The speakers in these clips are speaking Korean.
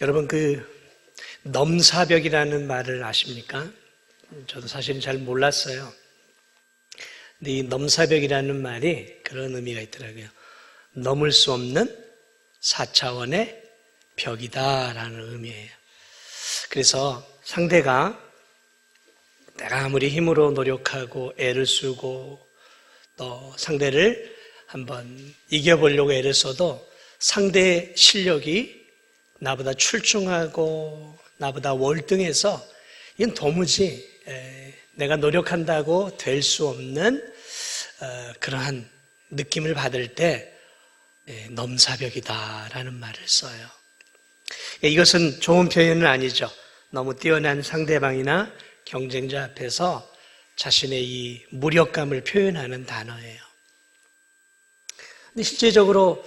여러분 넘사벽이라는 말을 아십니까? 저도 사실은 잘 몰랐어요. 근데 이 넘사벽이라는 말이 그런 의미가 있더라고요. 넘을 수 없는 4차원의 벽이다라는 의미예요. 그래서 상대가 내가 아무리 힘으로 노력하고 애를 쓰고 또 상대를 한번 이겨보려고 애를 써도 상대의 실력이 나보다 출중하고 나보다 월등해서 이건 도무지 내가 노력한다고 될 수 없는 그러한 느낌을 받을 때 넘사벽이다라는 말을 써요. 이것은 좋은 표현은 아니죠. 너무 뛰어난 상대방이나 경쟁자 앞에서 자신의 이 무력감을 표현하는 단어예요. 근데 실제적으로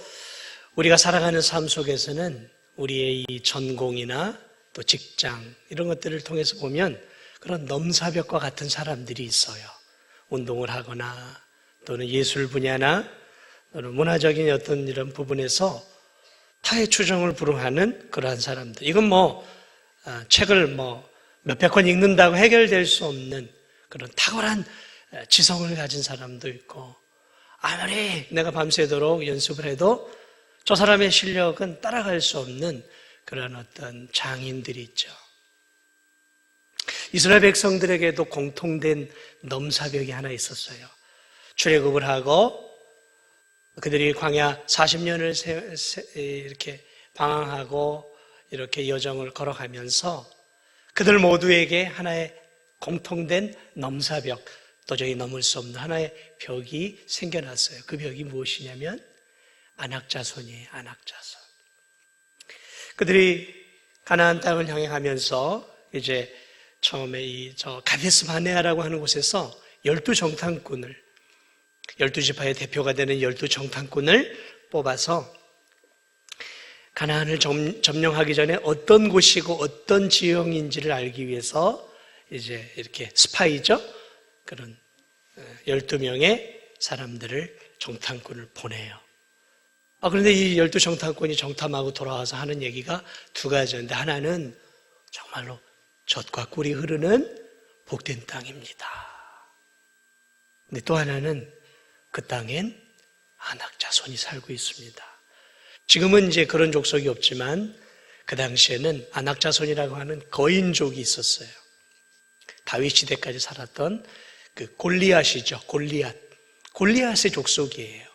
우리가 살아가는 삶 속에서는 우리의 이 전공이나 또 직장 이런 것들을 통해서 보면 그런 넘사벽과 같은 사람들이 있어요. 운동을 하거나 또는 예술 분야나 또는 문화적인 어떤 이런 부분에서 타의 추종을 불허하는 그러한 사람들. 이건 책을 몇백 권 읽는다고 해결될 수 없는 그런 탁월한 지성을 가진 사람도 있고, 아무리 내가 밤새도록 연습을 해도 저 사람의 실력은 따라갈 수 없는 그런 어떤 장인들이 있죠. 이스라엘 백성들에게도 공통된 넘사벽이 하나 있었어요. 출애굽을 하고 그들이 광야 40년을 이렇게 방황하고 이렇게 여정을 걸어가면서 그들 모두에게 하나의 공통된 넘사벽, 도저히 넘을 수 없는 하나의 벽이 생겨났어요. 그 벽이 무엇이냐면 안악자손이에요. 안악자손. 그들이 가나안 땅을 향해 가면서 이제 처음에 가데스 바네아라고 하는 곳에서 12정탐꾼을 12지파의 대표가 되는 12정탐꾼을 뽑아서 가나안을 점령하기 전에 어떤 곳이고 어떤 지형인지를 알기 위해서 이제 이렇게 스파이죠. 그런 12명의 사람들을 정탐꾼을 보내요. 그런데 이 12정탐꾼이 정탐하고 돌아와서 하는 얘기가 두 가지인데, 하나는 정말로 젖과 꿀이 흐르는 복된 땅입니다. 근데 또 하나는 그 땅엔 안악자손이 살고 있습니다. 지금은 이제 그런 족속이 없지만 그 당시에는 안악자손이라고 하는 거인족이 있었어요. 다윗 시대까지 살았던 그 골리앗이죠. 골리앗의 족속이에요.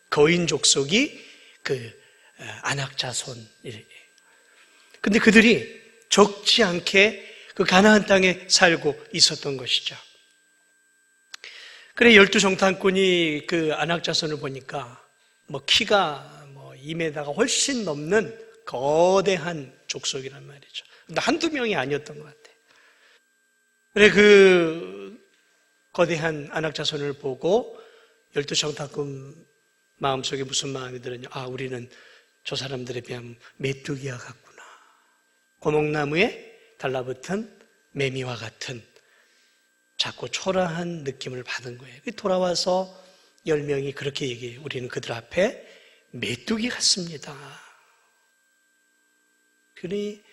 거인 족속이 그 안악자손이에요. 근데 그들이 적지 않게 그 가나안 땅에 살고 있었던 것이죠. 그래 12정탐꾼이 그 안악자손을 보니까 키가 2m가 훨씬 넘는 거대한 족속이란 말이죠. 근데 한두 명이 아니었던 것 같아요. 그래 그 거대한 안악자손을 보고 12정탐꾼 마음속에 무슨 마음이 들었냐? 우리는 저 사람들에 비하면 메뚜기와 같구나. 고목나무에 달라붙은 매미와 같은 작고 초라한 느낌을 받은 거예요. 돌아와서 10명이 그렇게 얘기해요. 우리는 그들 앞에 메뚜기 같습니다. 그러니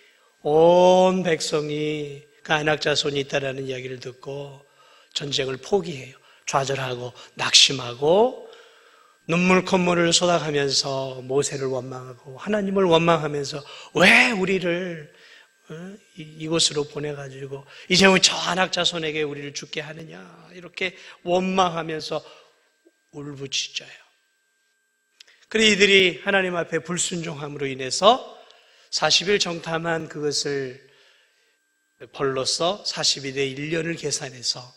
온 백성이 그 안악자손이 있다라는 이야기를 듣고 전쟁을 포기해요. 좌절하고 낙심하고 눈물 콧물을 쏟아가면서 모세를 원망하고 하나님을 원망하면서 왜 우리를 이곳으로 보내가지고 이제 저 안악자손에게 우리를 죽게 하느냐, 이렇게 원망하면서 울부짖어요. 그래 이들이 하나님 앞에 불순종함으로 인해서 40일 정탐한 그것을 벌로써 40일의 1년을 계산해서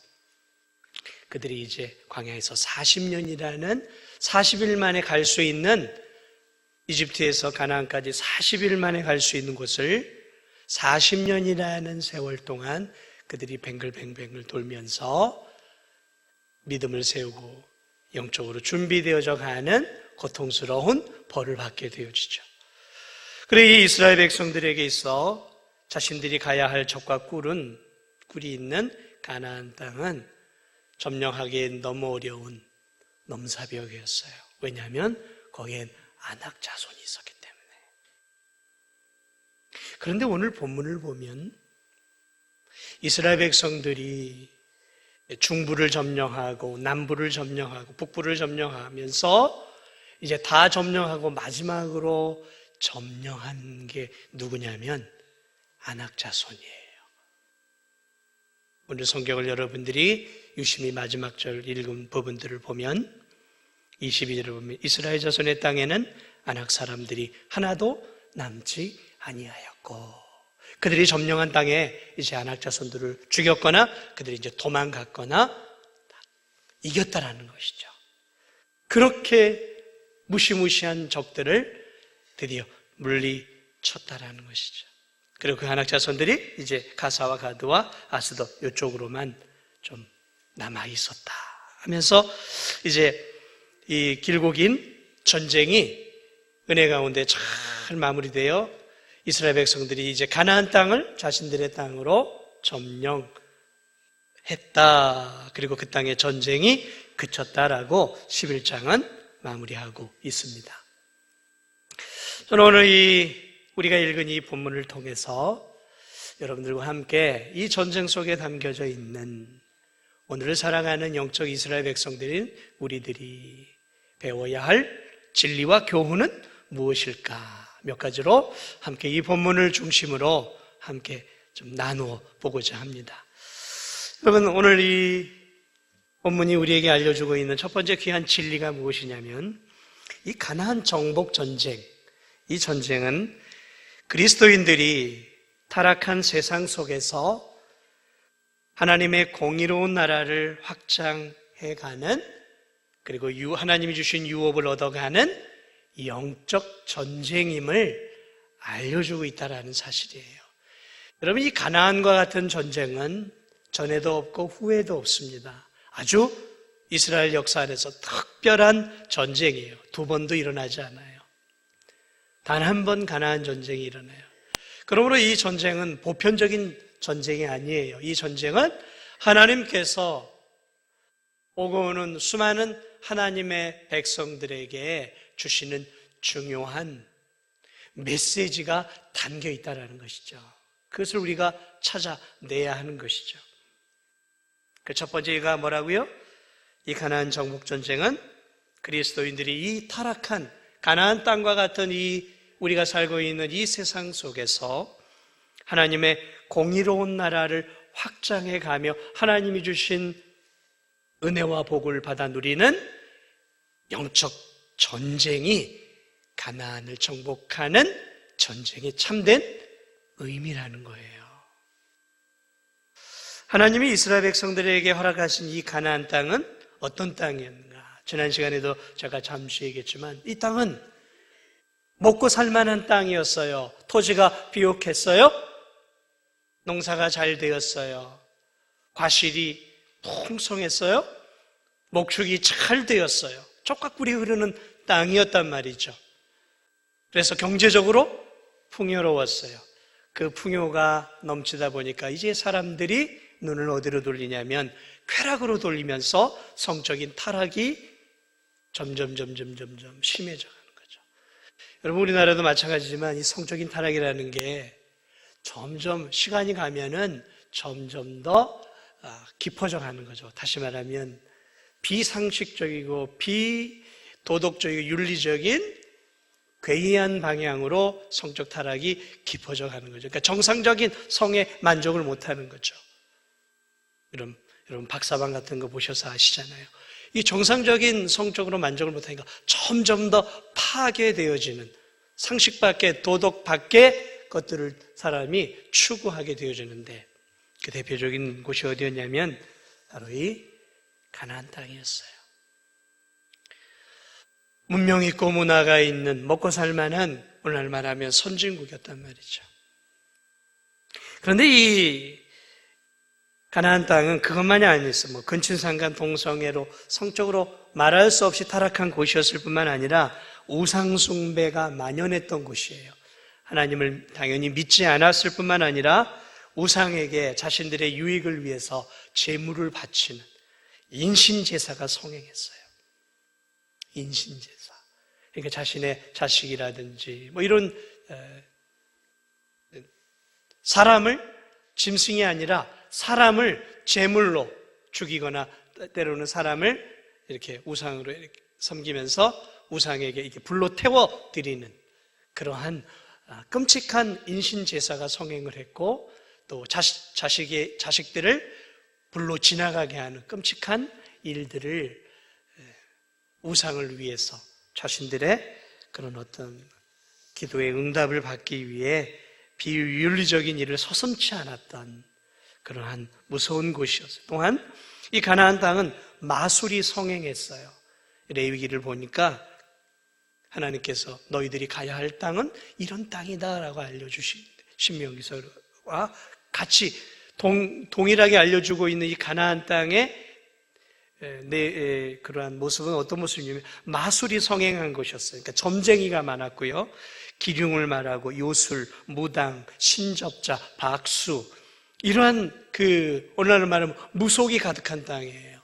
그들이 이제 광야에서 40년이라는 40일 만에 갈 수 있는, 이집트에서 가나안까지 40일 만에 갈 수 있는 곳을 40년이라는 세월 동안 그들이 뱅글뱅글 돌면서 믿음을 세우고 영적으로 준비되어져 가는 고통스러운 벌을 받게 되어지죠. 그래 이 이스라엘 백성들에게 있어 자신들이 가야 할 젖과 꿀이 있는 가나안 땅은 점령하기엔 너무 어려운 넘사벽이었어요. 왜냐하면 거기엔 안악자손이 있었기 때문에. 그런데 오늘 본문을 보면 이스라엘 백성들이 중부를 점령하고 남부를 점령하고 북부를 점령하면서 이제 다 점령하고 마지막으로 점령한 게 누구냐면 아낙 자손이에요. 오늘 성경을 여러분들이 유심히 마지막 절 읽은 부분들을 보면 22절을 보면 이스라엘 자손의 땅에는 아낙 사람들이 하나도 남지 아니하였고, 그들이 점령한 땅에 이제 아낙 자손들을 죽였거나 그들이 이제 도망갔거나 이겼다라는 것이죠. 그렇게 무시무시한 적들을 드디어 물리쳤다라는 것이죠. 그리고 그 아낙 자손들이 이제 가사와 가드와 아스돗 이쪽으로만 좀 남아 있었다 하면서 이제 이 길고 긴 전쟁이 은혜 가운데 잘 마무리되어 이스라엘 백성들이 이제 가나안 땅을 자신들의 땅으로 점령했다. 그리고 그 땅의 전쟁이 그쳤다라고 11장은 마무리하고 있습니다. 저는 오늘 우리가 읽은 이 본문을 통해서 여러분들과 함께 이 전쟁 속에 담겨져 있는 오늘을 살아가는 영적 이스라엘 백성들인 우리들이 배워야 할 진리와 교훈은 무엇일까? 몇 가지로 함께 이 본문을 중심으로 함께 좀 나누어 보고자 합니다. 여러분, 오늘 이 본문이 우리에게 알려주고 있는 첫 번째 귀한 진리가 무엇이냐면 이 가나안 정복 전쟁, 이 전쟁은 그리스도인들이 타락한 세상 속에서 하나님의 공의로운 나라를 확장해가는, 그리고 하나님이 주신 유업을 얻어가는 영적 전쟁임을 알려주고 있다는 사실이에요. 여러분, 이 가나안과 같은 전쟁은 전에도 없고 후에도 없습니다. 아주 이스라엘 역사 안에서 특별한 전쟁이에요. 두 번도 일어나지 않아요. 단 한 번 가나안 전쟁이 일어나요. 그러므로 이 전쟁은 보편적인 전쟁이 아니에요. 이 전쟁은 하나님께서 오고 오는 수많은 하나님의 백성들에게 주시는 중요한 메시지가 담겨 있다는 것이죠. 그것을 우리가 찾아내야 하는 것이죠. 그 첫 번째가 뭐라고요? 이 가나안 정복 전쟁은 그리스도인들이 이 타락한 가나안 땅과 같은 이 우리가 살고 있는 이 세상 속에서 하나님의 공의로운 나라를 확장해 가며 하나님이 주신 은혜와 복을 받아 누리는 영적 전쟁이 가나안을 정복하는 전쟁의 참된 의미라는 거예요. 하나님이 이스라엘 백성들에게 허락하신 이 가나안 땅은 어떤 땅이었는가? 지난 시간에도 제가 잠시 얘기했지만 이 땅은 먹고 살만한 땅이었어요. 토지가 비옥했어요. 농사가 잘 되었어요. 과실이 풍성했어요. 목축이 잘 되었어요. 족각불이 흐르는 땅이었단 말이죠. 그래서 경제적으로 풍요로웠어요. 그 풍요가 넘치다 보니까 이제 사람들이 눈을 어디로 돌리냐면 쾌락으로 돌리면서 성적인 타락이 점점 심해져가는 거죠. 여러분, 우리나라도 마찬가지지만 이 성적인 타락이라는 게 점점 시간이 가면은 점점 더 깊어져 가는 거죠. 다시 말하면 비상식적이고 비도덕적이고 윤리적인 괴이한 방향으로 성적 타락이 깊어져 가는 거죠. 그러니까 정상적인 성에 만족을 못하는 거죠. 여러분 박사방 같은 거 보셔서 아시잖아요. 이 정상적인 성적으로 만족을 못하니까 점점 더 파괴되어지는 상식 밖의 도덕 밖의 것들을 사람이 추구하게 되어지는데 그 대표적인 곳이 어디였냐면 바로 이 가나안 땅이었어요. 문명 있고 문화가 있는 먹고 살만한 오늘날 말하면 선진국이었단 말이죠. 그런데 이 가나안 땅은 그것만이 아니었어요. 근친상간 동성애로 성적으로 말할 수 없이 타락한 곳이었을 뿐만 아니라 우상숭배가 만연했던 곳이에요. 하나님을 당연히 믿지 않았을 뿐만 아니라 우상에게 자신들의 유익을 위해서 제물을 바치는 인신제사가 성행했어요. 인신제사. 그러니까 자신의 자식이라든지 이런 사람을 짐승이 아니라 사람을 제물로 죽이거나 때로는 사람을 이렇게 우상으로 이렇게 섬기면서 우상에게 이렇게 불로 태워 드리는 그러한 끔찍한 인신 제사가 성행을 했고, 또 자식들을 불로 지나가게 하는 끔찍한 일들을 우상을 위해서 자신들의 그런 어떤 기도의 응답을 받기 위해 비윤리적인 일을 서슴지 않았던 그러한 무서운 곳이었어요. 또한 이 가나안 땅은 마술이 성행했어요. 레위기를 보니까 하나님께서 너희들이 가야 할 땅은 이런 땅이다라고 알려주신 신명기서와 같이 동일하게 알려주고 있는 이 가나안 땅의 그러한 모습은 어떤 모습이냐면 마술이 성행한 것이었어요. 그러니까 점쟁이가 많았고요. 기륭을 말하고 요술, 무당, 신접자, 박수, 이러한 오늘날로 말하면 무속이 가득한 땅이에요.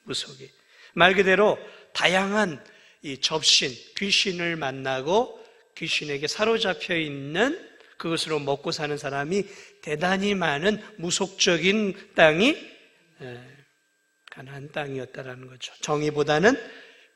무속이. 말 그대로 다양한 이 접신, 귀신을 만나고 귀신에게 사로잡혀 있는 그것으로 먹고 사는 사람이 대단히 많은 무속적인 땅이 가나안 땅이었다라는 거죠. 정의보다는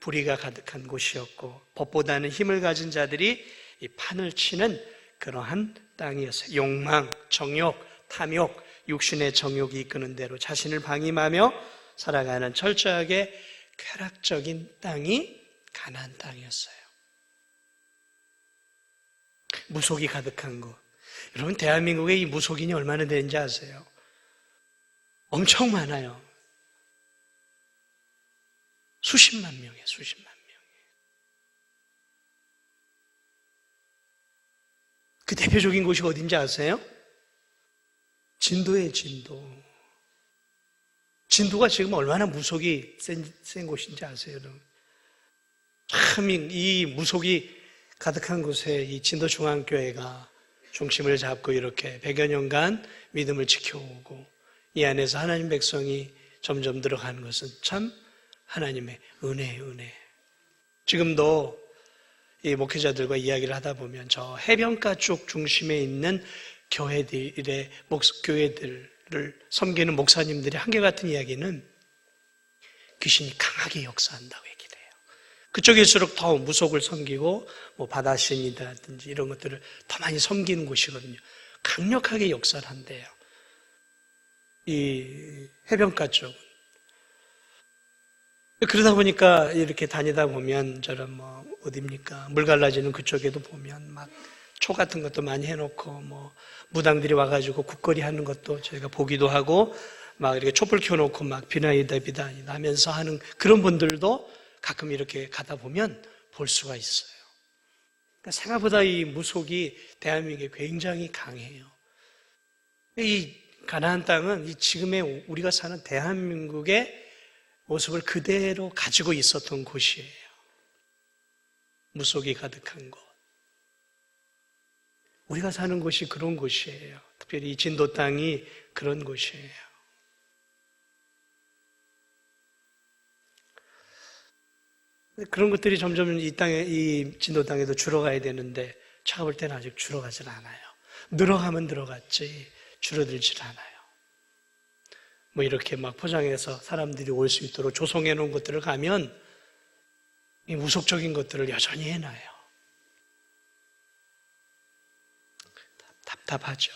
불의가 가득한 곳이었고 법보다는 힘을 가진 자들이 이 판을 치는 그러한 땅이었어요. 욕망, 정욕, 탐욕, 육신의 정욕이 이끄는 대로 자신을 방임하며 살아가는 철저하게 쾌락적인 땅이 가나안 땅이었어요. 무속이 가득한 곳. 여러분, 대한민국에 이 무속인이 얼마나 되는지 아세요? 엄청 많아요. 수십만 명이에요. 수십만 명. 그 대표적인 곳이 어딘지 아세요? 진도예요. 진도. 진도가 지금 얼마나 무속이 센 곳인지 아세요? 여러분? 참 이 무속이 가득한 곳에 이 진도 중앙교회가 중심을 잡고 이렇게 100여 년간 믿음을 지켜오고 이 안에서 하나님 백성이 점점 들어가는 것은 참 하나님의 은혜예요, 은혜. 지금도 이 목회자들과 이야기를 하다 보면 저 해변가 쪽 중심에 있는 교회들을 섬기는 목사님들의 한결같은 이야기는 귀신이 강하게 역사한다고 얘기를 해요. 그쪽일수록 더 무속을 섬기고 뭐 바다신이라든지 이런 것들을 더 많이 섬기는 곳이거든요. 강력하게 역사를 한대요. 이 해변가 쪽은. 그러다 보니까 이렇게 다니다 보면 저런 뭐 어딥니까? 물 갈라지는 그쪽에도 보면 막 초 같은 것도 많이 해놓고 뭐 무당들이 와가지고 국거리 하는 것도 저희가 보기도 하고 막 이렇게 촛불 켜놓고 막 비나이다 하면서 하는 그런 분들도 가끔 이렇게 가다 보면 볼 수가 있어요. 그러니까 생각보다 이 무속이 대한민국에 굉장히 강해요. 이 가나안 땅은 이 지금의 우리가 사는 대한민국의 모습을 그대로 가지고 있었던 곳이에요. 무속이 가득한 곳. 우리가 사는 곳이 그런 곳이에요. 특별히 이 진도 땅이 그런 곳이에요. 그런 것들이 점점 이 진도 땅에도 줄어가야 되는데 제가 볼 때는 아직 줄어가질 않아요. 늘어가면 늘어갔지 줄어들질 않아요. 뭐 이렇게 막 포장해서 사람들이 올 수 있도록 조성해 놓은 것들을 가면 이 무속적인 것들을 여전히 해놔요. 답답하죠.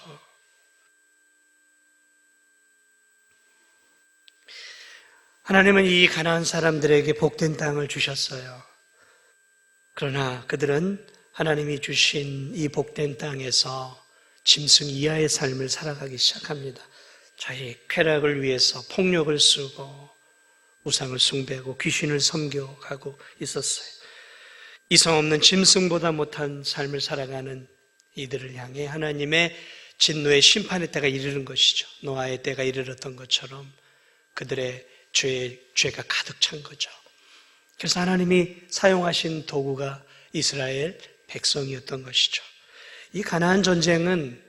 하나님은 이 가나안 사람들에게 복된 땅을 주셨어요. 그러나 그들은 하나님이 주신 이 복된 땅에서 짐승 이하의 삶을 살아가기 시작합니다. 자기 쾌락을 위해서 폭력을 쓰고 우상을 숭배하고 귀신을 섬겨가고 있었어요. 이성 없는 짐승보다 못한 삶을 살아가는 이들을 향해 하나님의 진노의 심판의 때가 이르는 것이죠. 노아의 때가 이르렀던 것처럼 그들의 죄가 가득 찬 거죠. 그래서 하나님이 사용하신 도구가 이스라엘 백성이었던 것이죠. 이 가나안 전쟁은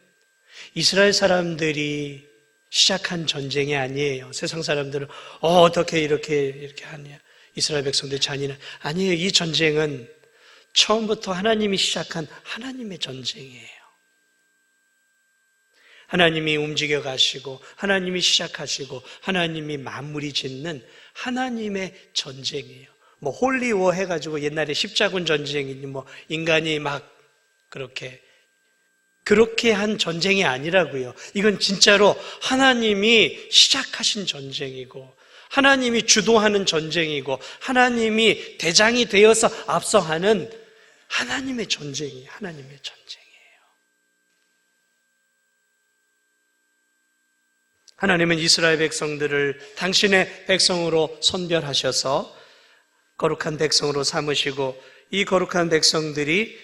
이스라엘 사람들이 시작한 전쟁이 아니에요. 세상 사람들은 어떻게 이렇게 하냐, 이스라엘 백성들이 잔인한, 아니에요. 이 전쟁은 처음부터 하나님이 시작한 하나님의 전쟁이에요. 하나님이 움직여 가시고 하나님이 시작하시고 하나님이 마무리 짓는 하나님의 전쟁이에요. 뭐 홀리워 해가지고 옛날에 십자군 전쟁이니 뭐 인간이 막 그렇게 한 전쟁이 아니라고요. 이건 진짜로 하나님이 시작하신 전쟁이고 하나님이 주도하는 전쟁이고 하나님이 대장이 되어서 앞서가는 하나님의 전쟁이에요. 하나님의 전쟁이에요. 하나님은 이스라엘 백성들을 당신의 백성으로 선별하셔서 거룩한 백성으로 삼으시고 이 거룩한 백성들이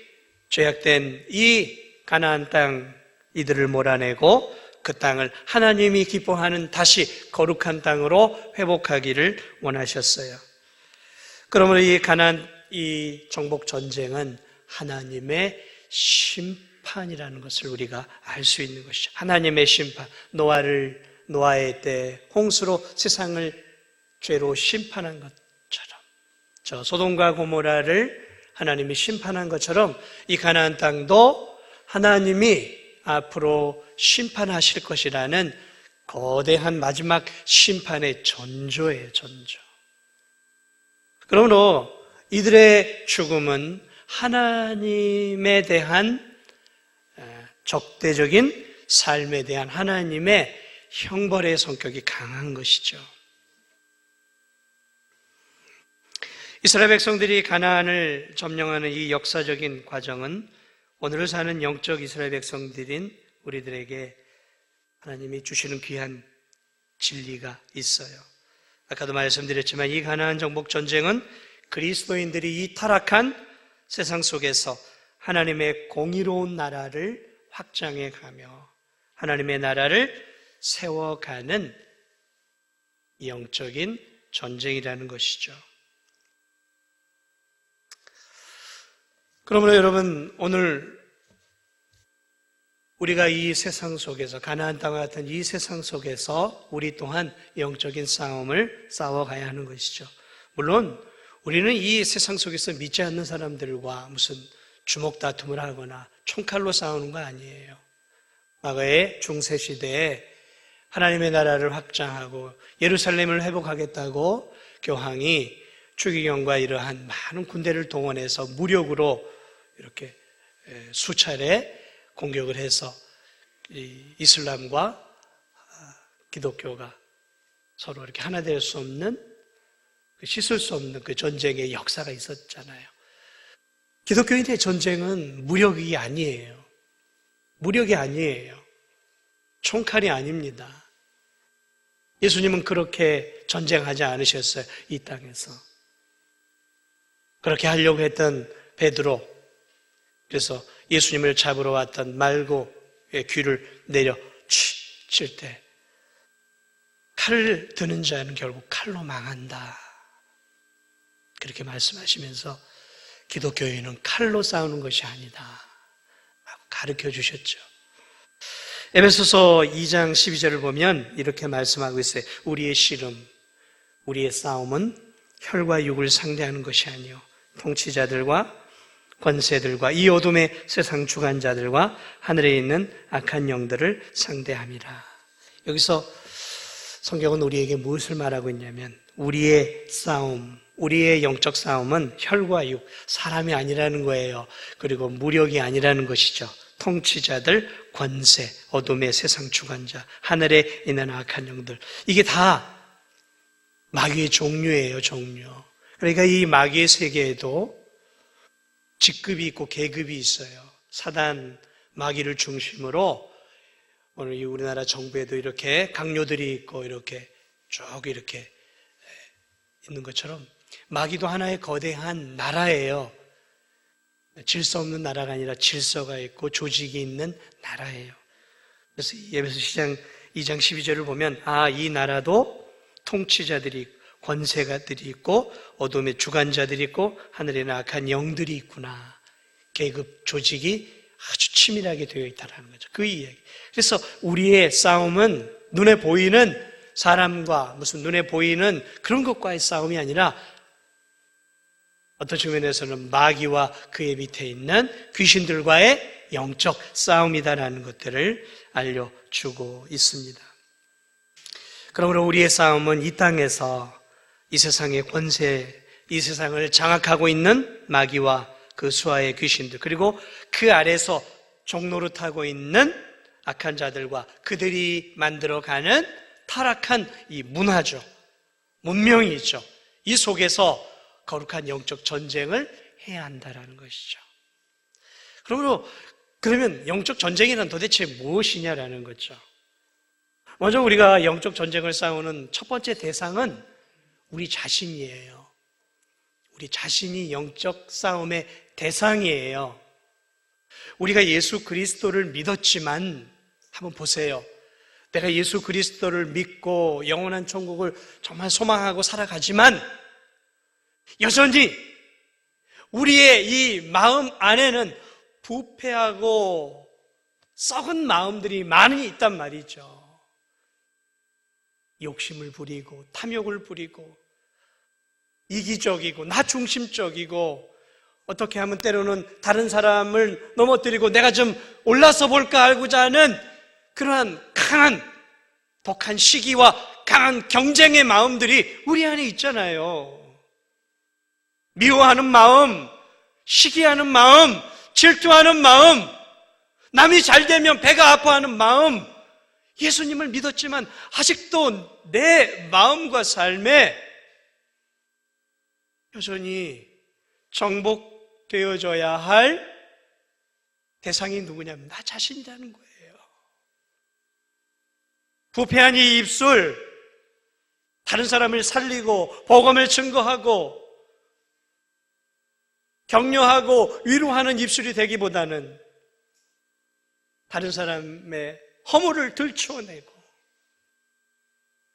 죄악된 이 가나안 땅 이들을 몰아내고 그 땅을 하나님이 기뻐하는 다시 거룩한 땅으로 회복하기를 원하셨어요. 그러므로 이 가나안 이 정복 전쟁은 하나님의 심판이라는 것을 우리가 알 수 있는 것이죠. 하나님의 심판. 노아의 때 홍수로 세상을 죄로 심판한 것처럼 저 소돔과 고모라를 하나님이 심판한 것처럼 이 가나안 땅도 하나님이 앞으로 심판하실 것이라는 거대한 마지막 심판의 전조예요. 전조. 그러므로 이들의 죽음은 하나님에 대한 적대적인 삶에 대한 하나님의 형벌의 성격이 강한 것이죠. 이스라엘 백성들이 가나안을 점령하는 이 역사적인 과정은 오늘을 사는 영적 이스라엘 백성들인 우리들에게 하나님이 주시는 귀한 진리가 있어요. 아까도 말씀드렸지만 이 가나안 정복 전쟁은 그리스도인들이 이 타락한 세상 속에서 하나님의 공의로운 나라를 확장해 가며 하나님의 나라를 세워가는 영적인 전쟁이라는 것이죠. 그러므로 여러분, 오늘 우리가 이 세상 속에서 가나안 땅과 같은 이 세상 속에서 우리 또한 영적인 싸움을 싸워가야 하는 것이죠. 물론 우리는 이 세상 속에서 믿지 않는 사람들과 무슨 주먹 다툼을 하거나 총칼로 싸우는 거 아니에요. 과거에 중세시대에 하나님의 나라를 확장하고 예루살렘을 회복하겠다고 교황이 추기경과 이러한 많은 군대를 동원해서 무력으로 이렇게 수차례 공격을 해서 이슬람과 기독교가 서로 이렇게 하나 될 수 없는, 씻을 수 없는 그 전쟁의 역사가 있었잖아요. 기독교인의 전쟁은 무력이 아니에요. 무력이 아니에요. 총칼이 아닙니다. 예수님은 그렇게 전쟁하지 않으셨어요. 이 땅에서. 그렇게 하려고 했던 베드로, 그래서 예수님을 잡으러 왔던 말고의 귀를 내려 칠 때 칼을 드는 자는 결국 칼로 망한다. 그렇게 말씀하시면서 기독교인은 칼로 싸우는 것이 아니다 라고 가르쳐 주셨죠. 에베소서 2장 12절을 보면 이렇게 말씀하고 있어요. 우리의 씨름, 우리의 싸움은 혈과 육을 상대하는 것이 아니요 통치자들과 권세들과 이 어둠의 세상 주관자들과 하늘에 있는 악한 영들을 상대함이라. 여기서 성경은 우리에게 무엇을 말하고 있냐면 우리의 싸움, 우리의 영적 싸움은 혈과 육, 사람이 아니라는 거예요. 그리고 무력이 아니라는 것이죠. 통치자들, 권세, 어둠의 세상 주관자, 하늘에 있는 악한 영들, 이게 다 마귀의 종류예요. 종류. 그러니까 이 마귀의 세계에도 직급이 있고 계급이 있어요. 사단, 마귀를 중심으로 오늘 이 우리나라 정부에도 이렇게 강요들이 있고 이렇게 쭉 이렇게 있는 것처럼 마귀도 하나의 거대한 나라예요. 질서 없는 나라가 아니라 질서가 있고 조직이 있는 나라예요. 그래서 에베소 2장 12절을 보면 이 나라도 통치자들이 있고 권세가들이 있고 어둠의 주관자들이 있고 하늘에는 악한 영들이 있구나. 계급 조직이 아주 치밀하게 되어 있다는 거죠. 그 이야기. 그래서 우리의 싸움은 눈에 보이는 사람과 무슨 눈에 보이는 그런 것과의 싸움이 아니라 어떤 측면에서는 마귀와 그의 밑에 있는 귀신들과의 영적 싸움이다라는 것들을 알려주고 있습니다. 그러므로 우리의 싸움은 이 땅에서 이 세상의 권세, 이 세상을 장악하고 있는 마귀와 그 수하의 귀신들, 그리고 그 아래서 종노릇하고 있는 악한 자들과 그들이 만들어가는 타락한 이 문화죠. 문명이죠. 이 속에서 거룩한 영적 전쟁을 해야 한다라는 것이죠. 그러면 영적 전쟁이란 도대체 무엇이냐라는 거죠. 먼저 우리가 영적 전쟁을 싸우는 첫 번째 대상은 우리 자신이에요. 우리 자신이 영적 싸움의 대상이에요. 우리가 예수 그리스도를 믿었지만 한번 보세요. 내가 예수 그리스도를 믿고 영원한 천국을 정말 소망하고 살아가지만 여전히 우리의 이 마음 안에는 부패하고 썩은 마음들이 많이 있단 말이죠. 욕심을 부리고 탐욕을 부리고 이기적이고 나 중심적이고 어떻게 하면 때로는 다른 사람을 넘어뜨리고 내가 좀 올라서 볼까 알고자 하는 그러한 강한 독한 시기와 강한 경쟁의 마음들이 우리 안에 있잖아요. 미워하는 마음, 시기하는 마음, 질투하는 마음, 남이 잘 되면 배가 아파하는 마음, 예수님을 믿었지만 아직도 내 마음과 삶에 여전히 정복되어져야 할 대상이 누구냐면 나 자신이라는 거예요. 부패한 이 입술, 다른 사람을 살리고 복음을 증거하고 격려하고 위로하는 입술이 되기보다는 다른 사람의 허물을 들추어내고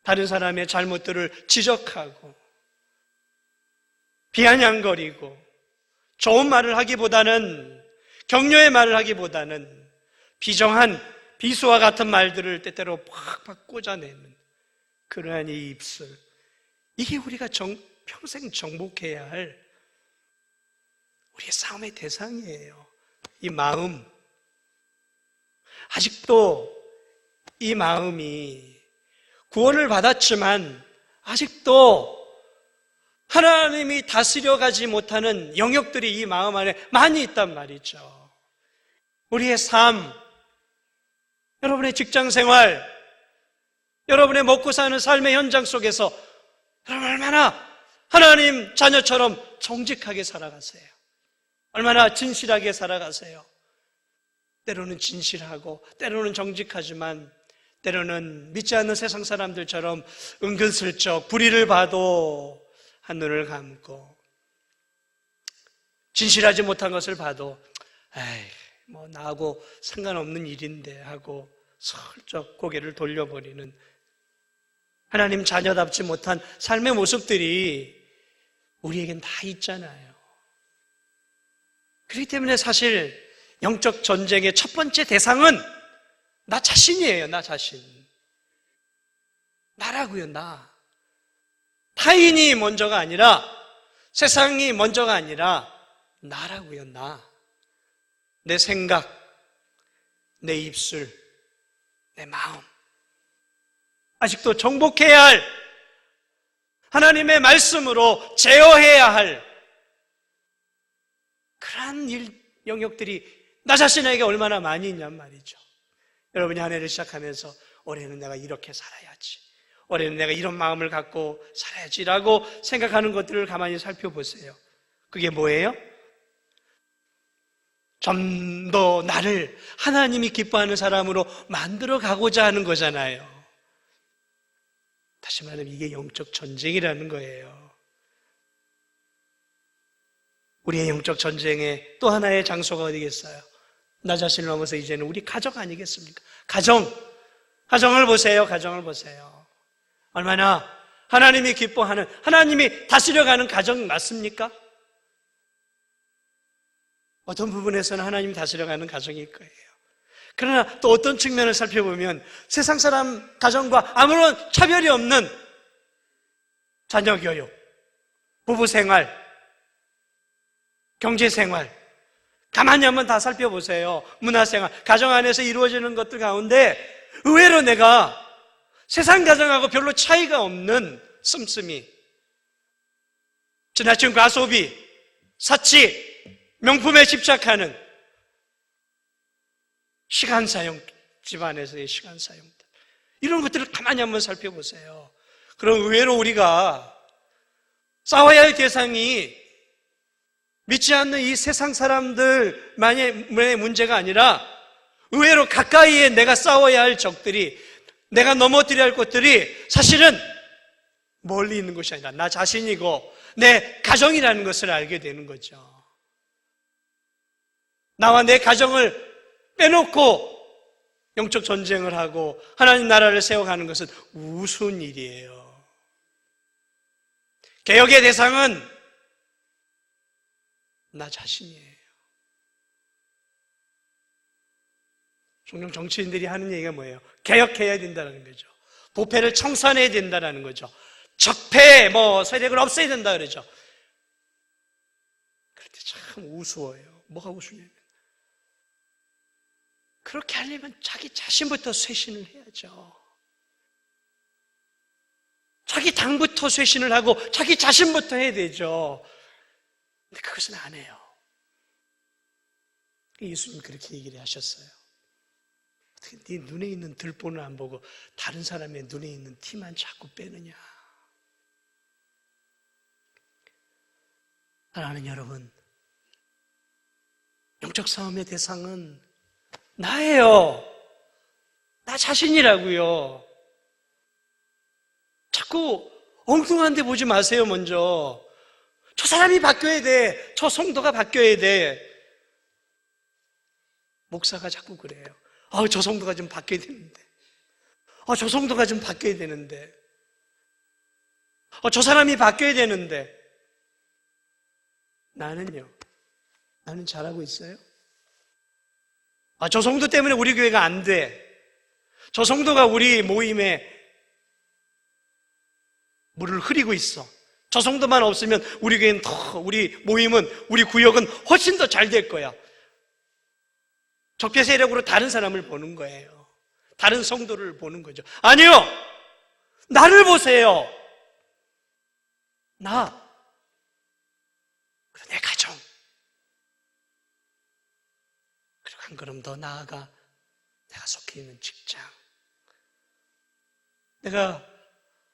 다른 사람의 잘못들을 지적하고 비아냥거리고 좋은 말을 하기보다는 격려의 말을 하기보다는 비정한 비수와 같은 말들을 때때로 팍팍 꽂아내는 그러한 이 입술, 이게 우리가 평생 정복해야 할 우리의 싸움의 대상이에요. 이 마음, 아직도 이 마음이 구원을 받았지만 아직도 하나님이 다스려가지 못하는 영역들이 이 마음 안에 많이 있단 말이죠. 우리의 삶, 여러분의 직장생활, 여러분의 먹고 사는 삶의 현장 속에서 여러분 얼마나 하나님 자녀처럼 정직하게 살아가세요. 얼마나 진실하게 살아가세요. 때로는 진실하고 때로는 정직하지만 때로는 믿지 않는 세상 사람들처럼 은근슬쩍 불의를 봐도 한눈을 감고 진실하지 못한 것을 봐도 뭐 나하고 상관없는 일인데 하고 슬쩍 고개를 돌려버리는 하나님 자녀답지 못한 삶의 모습들이 우리에겐 다 있잖아요. 그렇기 때문에 사실 영적 전쟁의 첫 번째 대상은 나 자신이에요. 나 자신. 나라고요. 나. 타인이 먼저가 아니라 세상이 먼저가 아니라 나라고요. 나. 내 생각, 내 입술, 내 마음. 아직도 정복해야 할 하나님의 말씀으로 제어해야 할 그러한 영역들이 나 자신에게 얼마나 많이 있냔 말이죠. 여러분이 한 해를 시작하면서 올해는 내가 이렇게 살아야지, 올해는 내가 이런 마음을 갖고 살아야지라고 생각하는 것들을 가만히 살펴보세요. 그게 뭐예요? 좀 더 나를 하나님이 기뻐하는 사람으로 만들어 가고자 하는 거잖아요. 다시 말하면 이게 영적 전쟁이라는 거예요. 우리의 영적 전쟁의 또 하나의 장소가 어디겠어요? 나 자신을 넘어서 이제는 우리 가정 아니겠습니까? 가정을 보세요. 가정을 보세요. 얼마나 하나님이 기뻐하는, 하나님이 다스려가는 가정 맞습니까? 어떤 부분에서는 하나님이 다스려가는 가정일 거예요. 그러나 또 어떤 측면을 살펴보면 세상 사람 가정과 아무런 차별이 없는 자녀 교육, 부부 생활, 경제생활, 가만히 한번 다 살펴보세요. 문화생활, 가정 안에서 이루어지는 것들 가운데 의외로 내가 세상 가정하고 별로 차이가 없는 씀씀이, 지나친 과소비, 사치, 명품에 집착하는 시간 사용, 집안에서의 시간 사용, 이런 것들을 가만히 한번 살펴보세요. 그럼 의외로 우리가 싸워야 할 대상이 믿지 않는 이 세상 사람들만의 문제가 아니라 의외로 가까이에 내가 싸워야 할 적들이, 내가 넘어뜨려야 할 것들이 사실은 멀리 있는 것이 아니라 나 자신이고 내 가정이라는 것을 알게 되는 거죠. 나와 내 가정을 빼놓고 영적 전쟁을 하고 하나님 나라를 세워가는 것은 우스운 일이에요. 개혁의 대상은 나 자신이에요. 종종 정치인들이 하는 얘기가 뭐예요? 개혁해야 된다는 거죠. 부패를 청산해야 된다는 거죠. 적폐, 세력을 없애야 된다 그러죠. 그럴 때 참 우스워요. 뭐가 우스냐면, 그렇게 하려면 자기 자신부터 쇄신을 해야죠. 자기 당부터 쇄신을 하고 자기 자신부터 해야 되죠. 근데 그것은 안 해요. 예수님 그렇게 얘기를 하셨어요. 어떻게 네 눈에 있는 들보는 안 보고 다른 사람의 눈에 있는 티만 자꾸 빼느냐. 사랑하는 여러분, 영적 싸움의 대상은 나예요. 나 자신이라고요. 자꾸 엉뚱한 데 보지 마세요. 먼저 저 사람이 바뀌어야 돼, 저 성도가 바뀌어야 돼. 목사가 자꾸 그래요. 저 성도가 좀 바뀌어야 되는데, 저 성도가 좀 바뀌어야 되는데, 저 사람이 바뀌어야 되는데. 나는요, 나는 잘하고 있어요? 저 성도 때문에 우리 교회가 안 돼. 저 성도가 우리 모임에 물을 흐리고 있어. 저 성도만 없으면 우리 교회는 우리 모임은, 우리 구역은 훨씬 더 잘 될 거야. 적폐 세력으로 다른 사람을 보는 거예요. 다른 성도를 보는 거죠. 아니요! 나를 보세요. 내 가정. 그리고 한 걸음 더 나아가 내가 속해 있는 직장. 내가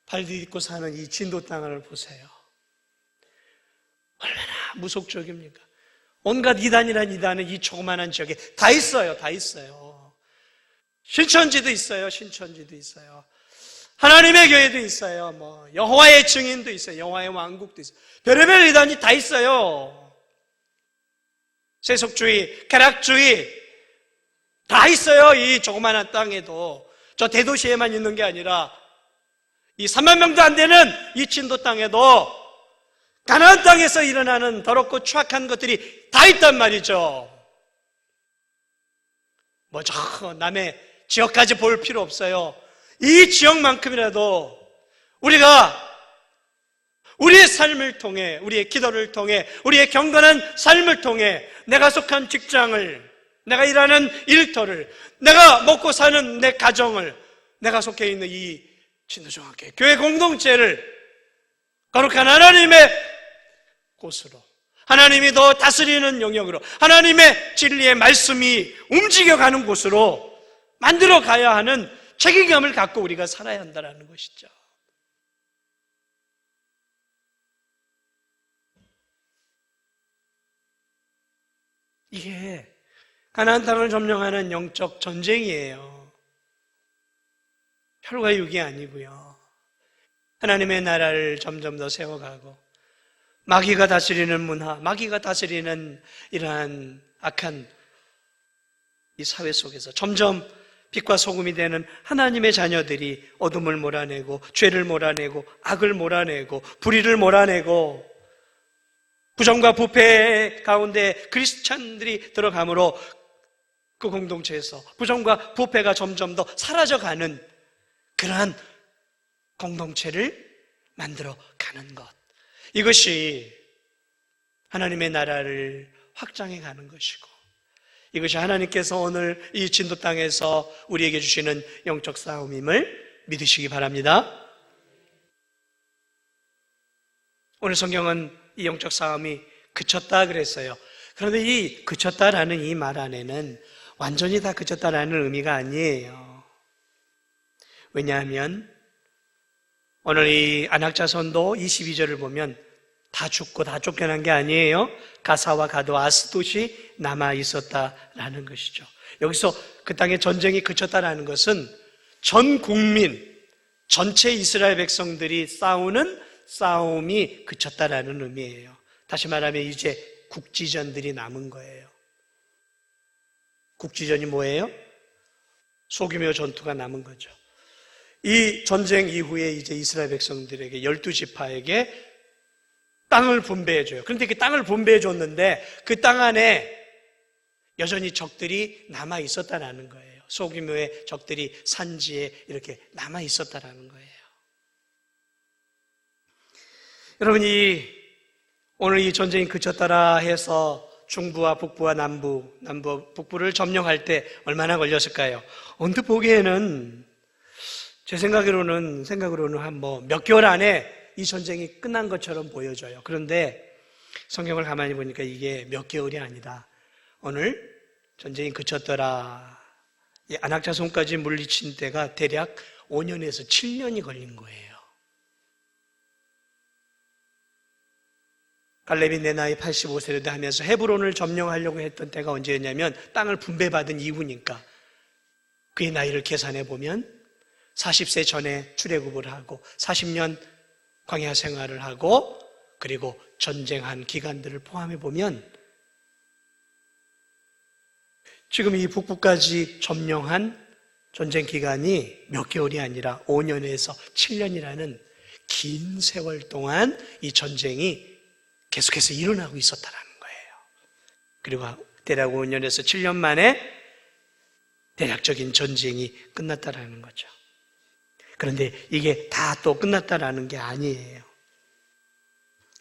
발 디딛고 사는 이 진도 땅을 보세요. 얼마나 무속적입니까? 온갖 이단이란 이단은 이 조그만한 지역에 다 있어요. 다 있어요. 신천지도 있어요. 신천지도 있어요. 하나님의 교회도 있어요. 여호와의 증인도 있어요. 여호와의 왕국도 있어요. 별의별 이단이 다 있어요. 세속주의, 쾌락주의 다 있어요. 이 조그만한 땅에도. 저 대도시에만 있는 게 아니라 이 3만 명도 안 되는 이 진도 땅에도 가나안 땅에서 일어나는 더럽고 추악한 것들이 다 있단 말이죠. 저 남의 지역까지 볼 필요 없어요. 이 지역만큼이라도 우리가 우리의 삶을 통해, 우리의 기도를 통해, 우리의 경건한 삶을 통해 내가 속한 직장을, 내가 일하는 일터를, 내가 먹고 사는 내 가정을, 내가 속해 있는 이 진도중학교 교회 공동체를 거룩한 하나님의 곳으로, 하나님이 더 다스리는 영역으로, 하나님의 진리의 말씀이 움직여가는 곳으로 만들어 가야 하는 책임감을 갖고 우리가 살아야 한다는 것이죠. 이게 가나안 땅을 점령하는 영적 전쟁이에요. 혈과 육이 아니고요. 하나님의 나라를 점점 더 세워가고 마귀가 다스리는 문화, 마귀가 다스리는 이러한 악한 이 사회 속에서 점점 빛과 소금이 되는 하나님의 자녀들이 어둠을 몰아내고 죄를 몰아내고 악을 몰아내고 불의를 몰아내고 부정과 부패 가운데 크리스찬들이 들어가므로 그 공동체에서 부정과 부패가 점점 더 사라져가는 그러한 공동체를 만들어 가는 것, 이것이 하나님의 나라를 확장해 가는 것이고, 이것이 하나님께서 오늘 이 진도 땅에서 우리에게 주시는 영적 싸움임을 믿으시기 바랍니다. 오늘 성경은 이 영적 싸움이 그쳤다 그랬어요. 그런데 이 그쳤다라는 이 말 안에는 완전히 다 그쳤다라는 의미가 아니에요. 왜냐하면 오늘 이 안악자손도 22절을 보면 다 죽고 다 쫓겨난 게 아니에요. 가사와 가도 아스돗이 남아 있었다라는 것이죠. 여기서 그 땅에 전쟁이 그쳤다라는 것은 전 국민, 전체 이스라엘 백성들이 싸우는 싸움이 그쳤다라는 의미예요. 다시 말하면 이제 국지전들이 남은 거예요. 국지전이 뭐예요? 소규모 전투가 남은 거죠. 이 전쟁 이후에 이제 이스라엘 백성들에게 12지파에게 땅을 분배해줘요. 그런데 그 땅을 분배해줬는데 그 땅 안에 여전히 적들이 남아 있었다라는 거예요. 소규모의 적들이 산지에 이렇게 남아 있었다라는 거예요. 여러분, 오늘 이 전쟁이 그쳤다라 해서 중부와 북부와 남부, 북부를 점령할 때 얼마나 걸렸을까요? 언뜻 보기에는 제 생각으로는 한 몇 개월 안에 이 전쟁이 끝난 것처럼 보여져요. 그런데 성경을 가만히 보니까 이게 몇 개월이 아니다. 오늘 전쟁이 그쳤더라. 이 안악자손까지 물리친 때가 대략 5년에서 7년이 걸린 거예요. 갈렙이 내 나이 85세를 하면서 헤브론을 점령하려고 했던 때가 언제였냐면 땅을 분배받은 이후니까 그의 나이를 계산해 보면 40세 전에 출애굽을 하고 40년 광야 생활을 하고 그리고 전쟁한 기간들을 포함해 보면 지금 이 북부까지 점령한 전쟁 기간이 몇 개월이 아니라 5년에서 7년이라는 긴 세월 동안 이 전쟁이 계속해서 일어나고 있었다는 거예요. 그리고 대략 5년에서 7년 만에 대략적인 전쟁이 끝났다라는 거죠. 그런데 이게 다 또 끝났다라는 게 아니에요.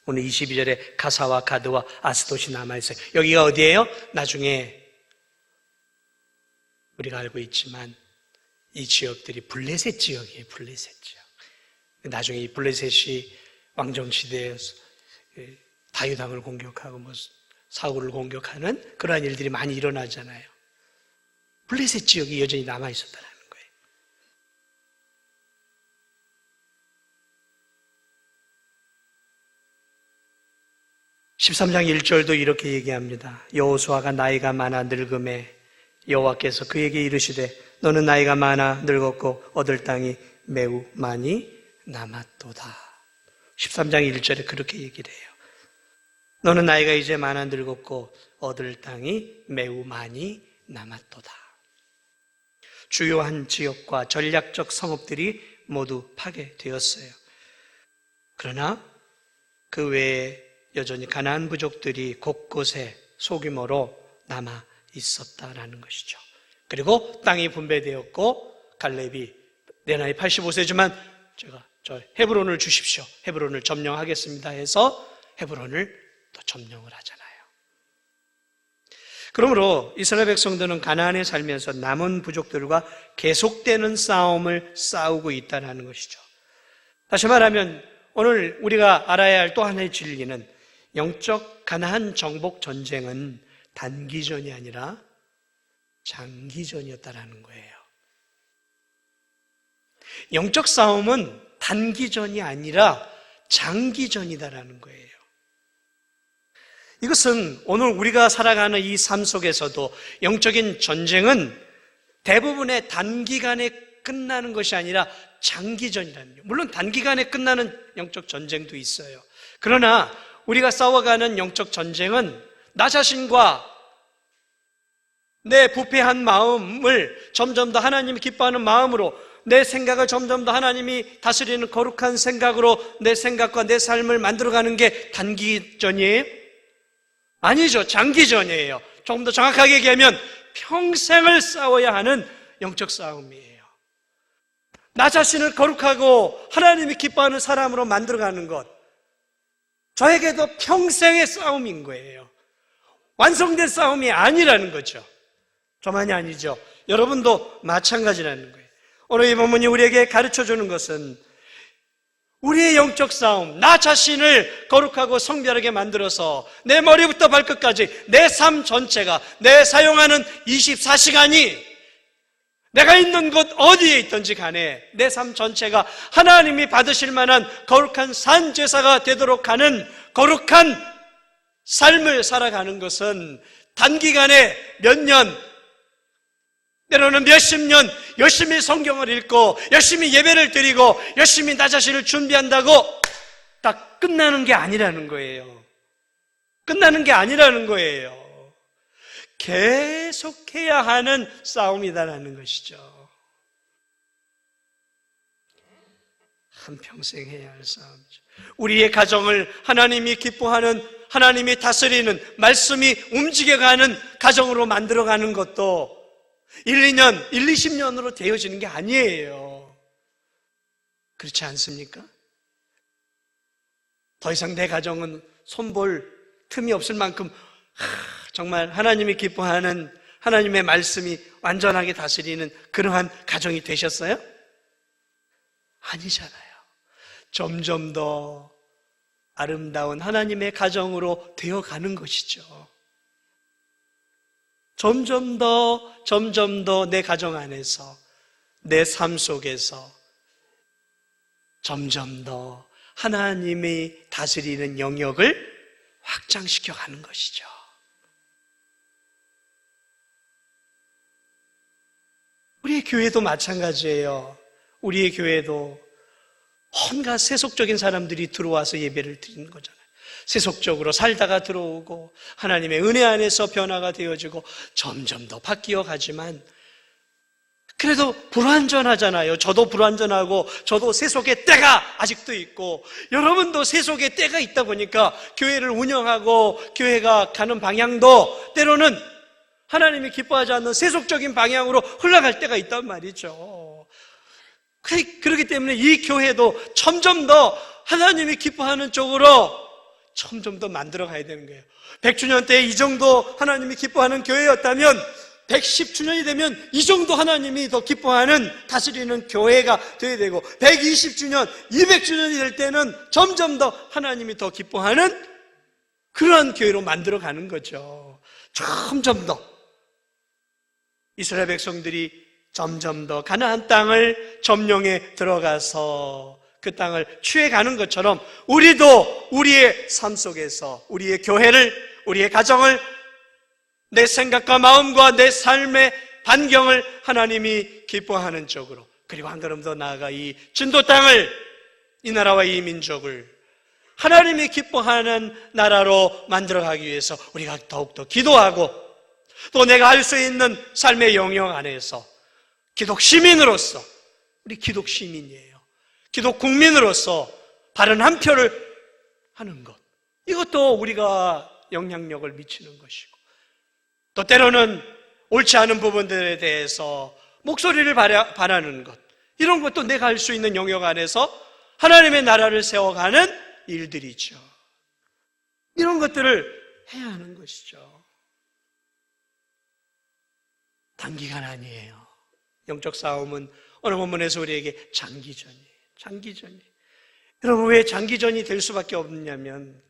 오늘 22절에 가사와 가드와 아스돗이 남아있어요. 여기가 어디예요? 나중에 우리가 알고 있지만 이 지역들이 블레셋 지역이에요. 블레셋 지역. 나중에 이 블레셋이 왕정시대에 다윗왕을 공격하고 사울을 공격하는 그러한 일들이 많이 일어나잖아요. 블레셋 지역이 여전히 남아있었다는 거예요. (13장 1절도) 이렇게 얘기합니다. 여호수아가 나이가 많아 늙음에 여호와께서 그에게 이르시되 너는 나이가 많아 늙었고 얻을 땅이 매우 많이 남았도다. 13장 1절에 그렇게 얘기를 해요. 너는 나이가 이제 많아 늙었고 얻을 땅이 매우 많이 남았도다. 주요한 지역과 전략적 성읍들이 모두 파괴되었어요. 그러나 그 외에 여전히 가나안 부족들이 곳곳에 소규모로 남아 있었다라는 것이죠. 그리고 땅이 분배되었고 갈렙이 내 나이 85세지만 제가 저 헤브론을 주십시오. 헤브론을 점령하겠습니다 해서 헤브론을 또 점령을 하잖아요. 그러므로 이스라엘 백성들은 가나안에 살면서 남은 부족들과 계속되는 싸움을 싸우고 있다는 것이죠. 다시 말하면 오늘 우리가 알아야 할 또 하나의 진리는 영적 가나안 정복 전쟁은 단기전이 아니라 장기전이었다는 거예요. 영적 싸움은 단기전이 아니라 장기전이다라는 거예요. 이것은 오늘 우리가 살아가는 이 삶 속에서도 영적인 전쟁은 대부분의 단기간에 끝나는 것이 아니라 장기전이라는 거예요. 물론 단기간에 끝나는 영적 전쟁도 있어요. 그러나 우리가 싸워가는 영적 전쟁은 나 자신과 내 부패한 마음을 점점 더 하나님이 기뻐하는 마음으로, 내 생각을 점점 더 하나님이 다스리는 거룩한 생각으로 내 생각과 내 삶을 만들어가는 게 단기전이에요? 아니죠. 장기전이에요. 조금 더 정확하게 얘기하면 평생을 싸워야 하는 영적 싸움이에요. 나 자신을 거룩하고 하나님이 기뻐하는 사람으로 만들어가는 것, 저에게도 평생의 싸움인 거예요. 완성된 싸움이 아니라는 거죠. 저만이 아니죠. 여러분도 마찬가지라는 거예요. 오늘 이 본문이 우리에게 가르쳐주는 것은 우리의 영적 싸움, 나 자신을 거룩하고 성별하게 만들어서 내 머리부터 발끝까지 내 삶 전체가, 내 사용하는 24시간이 내가 있는 곳 어디에 있든지 간에 내 삶 전체가 하나님이 받으실 만한 거룩한 산제사가 되도록 하는 거룩한 삶을 살아가는 것은 단기간에 몇 년, 때로는 몇십 년 열심히 성경을 읽고 열심히 예배를 드리고 열심히 나 자신을 준비한다고 딱 끝나는 게 아니라는 거예요. 끝나는 게 아니라는 거예요. 계속해야 하는 싸움이다라는 것이죠. 한평생 해야 할 싸움이죠. 우리의 가정을 하나님이 기뻐하는, 하나님이 다스리는, 말씀이 움직여가는 가정으로 만들어가는 것도 1, 20년으로 되어지는 게 아니에요. 그렇지 않습니까? 더 이상 내 가정은 손볼 틈이 없을 만큼 정말 하나님이 기뻐하는, 하나님의 말씀이 완전하게 다스리는 그러한 가정이 되셨어요? 아니잖아요. 점점 더 아름다운 하나님의 가정으로 되어가는 것이죠. 점점 더 내 가정 안에서, 내 삶 속에서 점점 더 하나님이 다스리는 영역을 확장시켜 가는 것이죠. 우리의 교회도 마찬가지예요. 우리의 교회도 온갖 세속적인 사람들이 들어와서 예배를 드리는 거잖아요. 세속적으로 살다가 들어오고 하나님의 은혜 안에서 변화가 되어지고 점점 더 바뀌어 가지만 그래도 불완전하잖아요. 저도 불완전하고 저도 세속의 때가 아직도 있고 여러분도 세속의 때가 있다 보니까 교회를 운영하고 교회가 가는 방향도 때로는 하나님이 기뻐하지 않는 세속적인 방향으로 흘러갈 때가 있단 말이죠. 그렇기 때문에 이 교회도 점점 더 하나님이 기뻐하는 쪽으로 점점 더 만들어 가야 되는 거예요. 100주년 때 이 정도 하나님이 기뻐하는 교회였다면 110주년이 되면 이 정도 하나님이 더 기뻐하는 다스리는 교회가 되어야 되고 120주년, 200주년이 될 때는 점점 더 하나님이 더 기뻐하는 그러한 교회로 만들어 가는 거죠. 점점 더 이스라엘 백성들이 점점 더 가나안 땅을 점령해 들어가서 그 땅을 취해가는 것처럼 우리도 우리의 삶 속에서 우리의 교회를, 우리의 가정을, 내 생각과 마음과 내 삶의 반경을 하나님이 기뻐하는 쪽으로, 그리고 한 걸음 더 나아가 이 진도 땅을, 이 나라와 이 민족을 하나님이 기뻐하는 나라로 만들어가기 위해서 우리가 더욱더 기도하고 또 내가 할 수 있는 삶의 영역 안에서 기독 시민으로서, 우리 기독 시민이에요. 기독 국민으로서 바른 한 표를 하는 것, 이것도 우리가 영향력을 미치는 것이고 또 때로는 옳지 않은 부분들에 대해서 목소리를 발하는 것, 이런 것도 내가 할 수 있는 영역 안에서 하나님의 나라를 세워가는 일들이죠. 이런 것들을 해야 하는 것이죠. 단기간 아니에요. 영적 싸움은 오늘 본문에서 우리에게 장기전이에요. 장기전이. 여러분, 왜 장기전이 될 수밖에 없냐면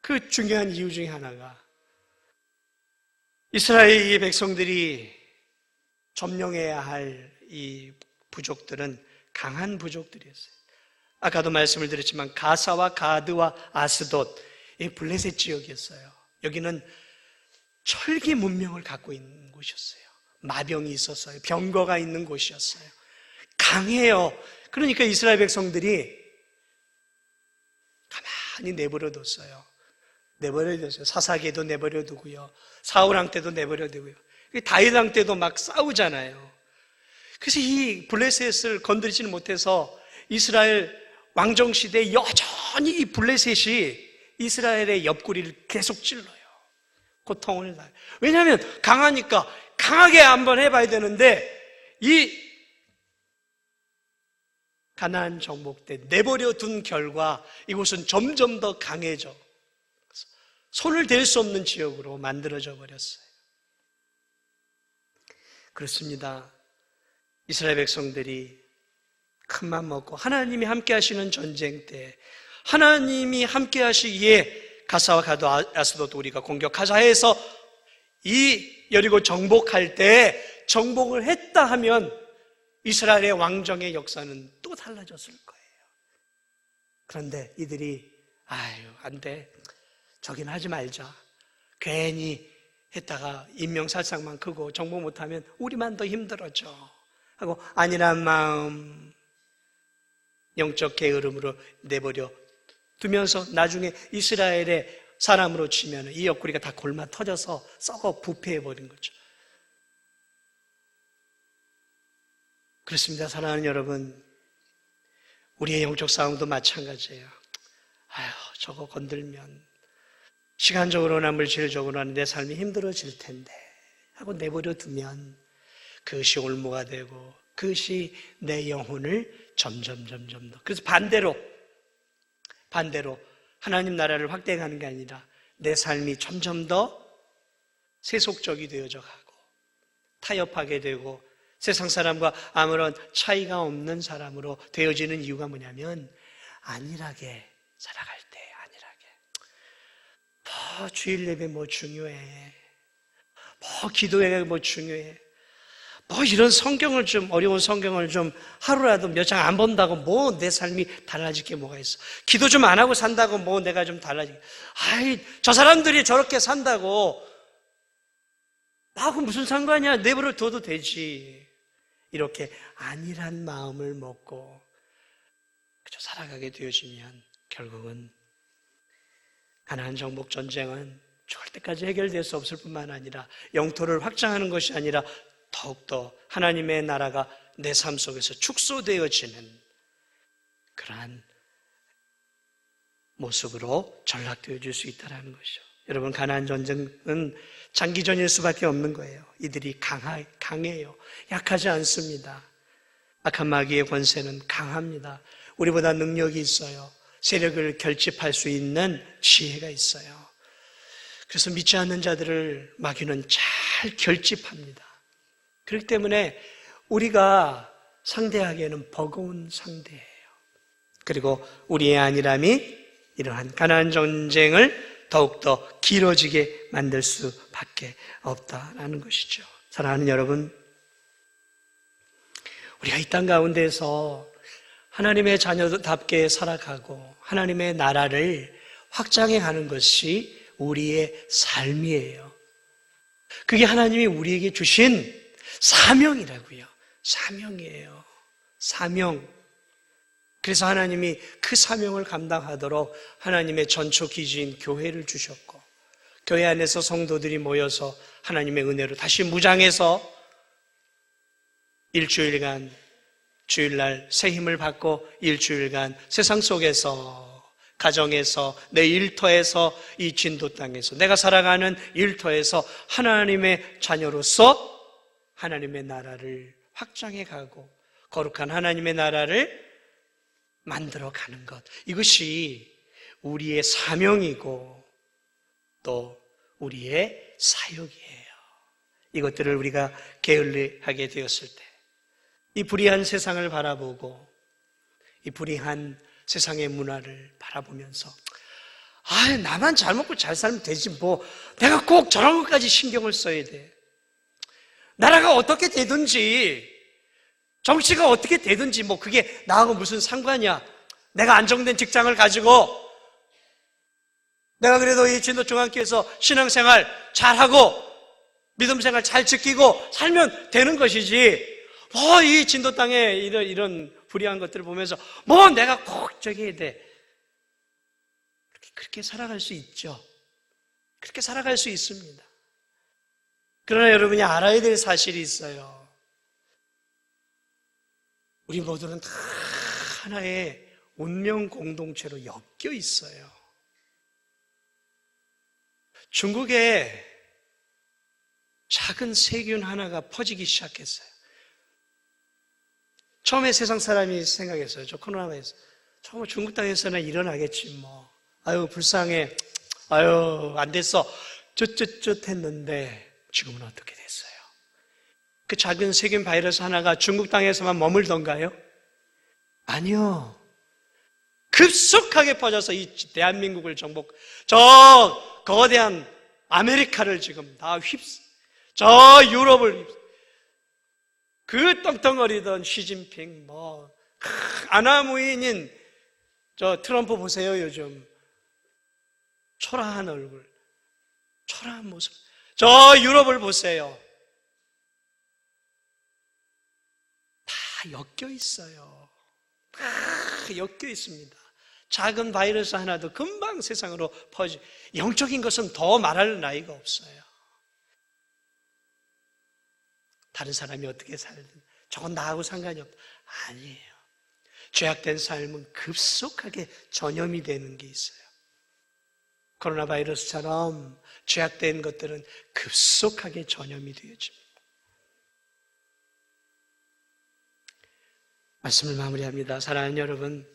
그 중요한 이유 중에 하나가 이스라엘의 백성들이 점령해야 할 이 부족들은 강한 부족들이었어요. 아까도 말씀을 드렸지만 가사와 가드와 아스돗, 이 블레셋 지역이었어요. 여기는 철기 문명을 갖고 있는 곳이었어요. 마병이 있었어요. 병거가 있는 곳이었어요. 강해요. 그러니까 이스라엘 백성들이 가만히 내버려뒀어요. 사사기에도 내버려두고요. 사울왕 때도 내버려두고요. 다윗왕 때도 막 싸우잖아요. 그래서 이 블레셋을 건드리지는 못해서 이스라엘 왕정시대에 여전히 이 블레셋이 이스라엘의 옆구리를 계속 찔러요. 고통을 나요. 왜냐하면 강하니까 강하게 한번 해봐야 되는데 이 가나안 정복 때 내버려 둔 결과 이곳은 점점 더 강해져 손을 댈 수 없는 지역으로 만들어져 버렸어요. 그렇습니다. 이스라엘 백성들이 큰맘 먹고 하나님이 함께 하시는 전쟁 때 하나님이 함께 하시기에 가사와 가도 아스돗도 우리가 공격하자 해서 이 여리고 정복할 때 정복을 했다 하면 이스라엘의 왕정의 역사는 또 달라졌을 거예요. 그런데 이들이 안 돼. 저긴 하지 말자. 괜히 했다가 인명살상만 크고 정복 못하면 우리만 더 힘들어져 하고 안일한 마음, 영적 게으름으로 내버려 두면서 나중에 이스라엘의 사람으로 치면 이 옆구리가 다 골마 터져서 썩어 부패해버린 거죠. 그렇습니다. 사랑하는 여러분, 우리의 영적 싸움도 마찬가지예요. 저거 건들면 시간적으로나 물질적으로나 내 삶이 힘들어질 텐데 하고 내버려 두면 그것이 올무가 되고 그것이 내 영혼을 점점 더 그래서 반대로 하나님 나라를 확대하는 게 아니라 내 삶이 점점 더 세속적이 되어져 가고 타협하게 되고 세상 사람과 아무런 차이가 없는 사람으로 되어지는 이유가 뭐냐면 안일하게 살아갈 때 뭐 주일 예배 뭐 중요해, 뭐 기도회가 뭐 중요해, 뭐 이런 성경을 좀 어려운 성경을 좀 하루라도 몇 장 안 본다고 뭐 내 삶이 달라질 게 뭐가 있어. 기도 좀 안 하고 산다고 뭐 내가 좀 달라지게. 저 사람들이 저렇게 산다고 나하고 무슨 상관이야, 내버려 둬도 되지. 이렇게 안일한 마음을 먹고 그저 살아가게 되어지면 결국은 가나안 정복 전쟁은 죽을 때까지 해결될 수 없을 뿐만 아니라 영토를 확장하는 것이 아니라 더욱더 하나님의 나라가 내 삶 속에서 축소되어지는 그러한 모습으로 전락되어질 수 있다는 것이죠. 여러분, 가나안 전쟁은 장기전일 수밖에 없는 거예요. 이들이 강해요. 약하지 않습니다. 악한 마귀의 권세는 강합니다. 우리보다 능력이 있어요. 세력을 결집할 수 있는 지혜가 있어요. 그래서 믿지 않는 자들을 마귀는 잘 결집합니다. 그렇기 때문에 우리가 상대하기에는 버거운 상대예요. 그리고 우리의 안일함이 이러한 가나안 전쟁을 더욱더 길어지게 만들 수밖에 없다라는 것이죠. 사랑하는 여러분, 우리가 이 땅 가운데서 하나님의 자녀답게 살아가고 하나님의 나라를 확장해 가는 것이 우리의 삶이에요. 그게 하나님이 우리에게 주신 사명이라고요. 사명이에요. 사명. 그래서 하나님이 그 사명을 감당하도록 하나님의 전초 기지인 교회를 주셨고, 교회 안에서 성도들이 모여서 하나님의 은혜로 다시 무장해서 일주일간, 주일날 새 힘을 받고 일주일간 세상 속에서, 가정에서, 내 일터에서, 이 진도 땅에서, 내가 살아가는 일터에서 하나님의 자녀로서 하나님의 나라를 확장해 가고 거룩한 하나님의 나라를 만들어 가는 것, 이것이 우리의 사명이고 또 우리의 사역이에요. 이것들을 우리가 게을리하게 되었을 때, 이 불의한 세상을 바라보고 이 불의한 세상의 문화를 바라보면서 나만 잘 먹고 잘 살면 되지, 뭐 내가 꼭 저런 것까지 신경을 써야 돼. 나라가 어떻게 되든지, 정치가 어떻게 되든지 뭐 그게 나하고 무슨 상관이야. 내가 안정된 직장을 가지고 내가 그래도 이 진도중앙교회에서 신앙생활 잘하고 믿음생활 잘 지키고 살면 되는 것이지, 뭐 이 진도 땅에 이런 불의한 것들을 보면서 뭐 내가 꼭 저기 해야 돼. 그렇게 살아갈 수 있죠. 그렇게 살아갈 수 있습니다. 그러나 여러분이 알아야 될 사실이 있어요. 우리 모두는 다 하나의 운명 공동체로 엮여 있어요. 중국에 작은 세균 하나가 퍼지기 시작했어요. 처음에 세상 사람이 생각했어요. 저 코로나가 있어. 처음에 중국 땅에서는 일어나겠지 뭐. 아유 불쌍해. 아유 안 됐어. 쯧쯧쯧 했는데 지금은 어떻게 됐어요? 그 작은 세균 바이러스 하나가 중국 땅에서만 머물던가요? 아니요. 급속하게 퍼져서 이 대한민국을 저 거대한 아메리카를 지금 다 저 유럽을 그 떵떵거리던 시진핑 아나무인인 저 트럼프 보세요. 요즘 초라한 얼굴, 초라한 모습. 저 유럽을 보세요. 다 엮여 있어요. 다 엮여 있습니다. 작은 바이러스 하나도 금방 세상으로 영적인 것은 더 말할 나위가 없어요. 다른 사람이 어떻게 살든 저건 나하고 상관이 없다. 아니에요. 죄악된 삶은 급속하게 전염이 되는 게 있어요. 코로나 바이러스처럼 죄악된 것들은 급속하게 전염이 되어집니다. 말씀을 마무리합니다. 사랑하는 여러분,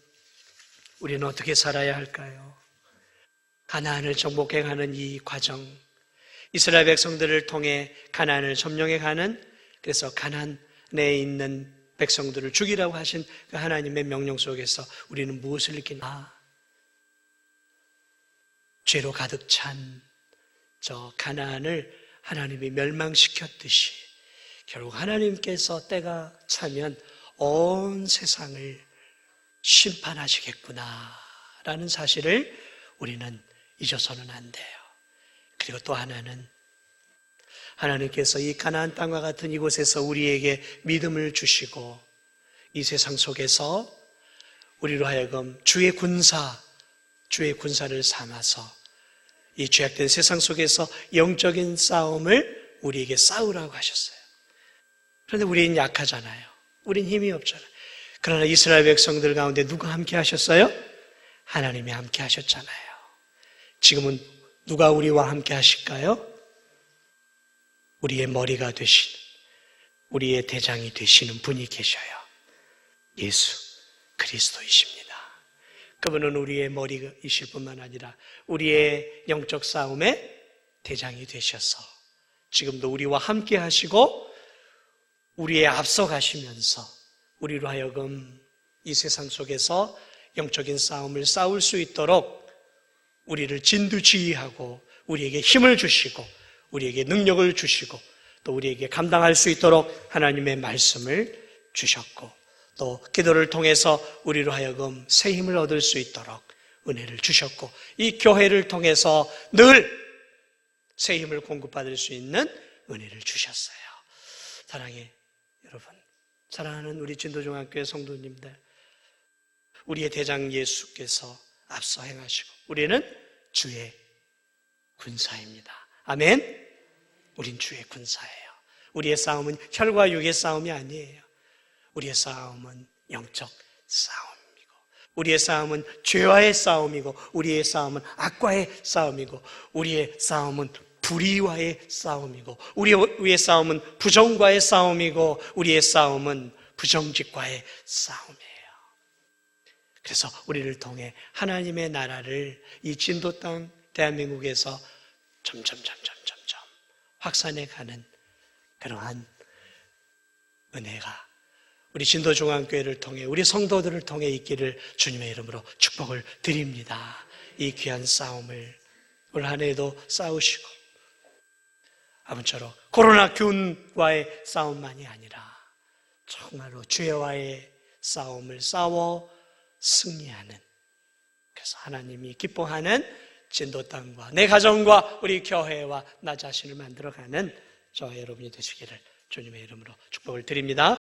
우리는 어떻게 살아야 할까요? 가나안을 정복해가는 이 과정, 이스라엘 백성들을 통해 가나안을 점령해가는, 그래서 가나안에 있는 백성들을 죽이라고 하신 그 하나님의 명령 속에서 우리는 무엇을 느끼나? 죄로 가득 찬 저 가나안을 하나님이 멸망시켰듯이 결국 하나님께서 때가 차면 온 세상을 심판하시겠구나라는 사실을 우리는 잊어서는 안 돼요. 그리고 또 하나는 하나님께서 이 가나안 땅과 같은 이곳에서 우리에게 믿음을 주시고 이 세상 속에서 우리로 하여금 주의 군사를 삼아서 이 죄악된 세상 속에서 영적인 싸움을 우리에게 싸우라고 하셨어요. 그런데 우리는 약하잖아요. 우린 힘이 없잖아요. 그러나 이스라엘 백성들 가운데 누가 함께 하셨어요? 하나님이 함께 하셨잖아요. 지금은 누가 우리와 함께 하실까요? 우리의 머리가 되신, 우리의 대장이 되시는 분이 계셔요. 예수 그리스도이십니다. 그분은 우리의 머리이실 뿐만 아니라 우리의 영적 싸움의 대장이 되셔서 지금도 우리와 함께 하시고 우리의 앞서 가시면서 우리로 하여금 이 세상 속에서 영적인 싸움을 싸울 수 있도록 우리를 진두지휘하고 우리에게 힘을 주시고 우리에게 능력을 주시고 또 우리에게 감당할 수 있도록 하나님의 말씀을 주셨고 또 기도를 통해서 우리로 하여금 새 힘을 얻을 수 있도록 은혜를 주셨고 이 교회를 통해서 늘 새 힘을 공급받을 수 있는 은혜를 주셨어요. 사랑해 여러분, 사랑하는 우리 진도중앙교회 성도님들, 우리의 대장 예수께서 앞서 행하시고 우리는 주의 군사입니다. 아멘. 우린 주의 군사예요. 우리의 싸움은 혈과 육의 싸움이 아니에요. 우리의 싸움은 영적 싸움이고 우리의 싸움은 죄와의 싸움이고 우리의 싸움은 악과의 싸움이고 우리의 싸움은 불의와의 싸움이고 우리의 싸움은 부정과의 싸움이고 우리의 싸움은 부정직과의 싸움이에요. 그래서 우리를 통해 하나님의 나라를 이 진도 땅 대한민국에서 점점 확산해가는 그러한 은혜가 우리 진도중앙교회를 통해 우리 성도들을 통해 있기를 주님의 이름으로 축복을 드립니다. 이 귀한 싸움을 올 한 해도 싸우시고 아무쪼록 코로나균과의 싸움만이 아니라 정말로 죄와의 싸움을 싸워 승리하는, 그래서 하나님이 기뻐하는 진도 땅과 내 가정과 우리 교회와 나 자신을 만들어가는 저와 여러분이 되시기를 주님의 이름으로 축복을 드립니다.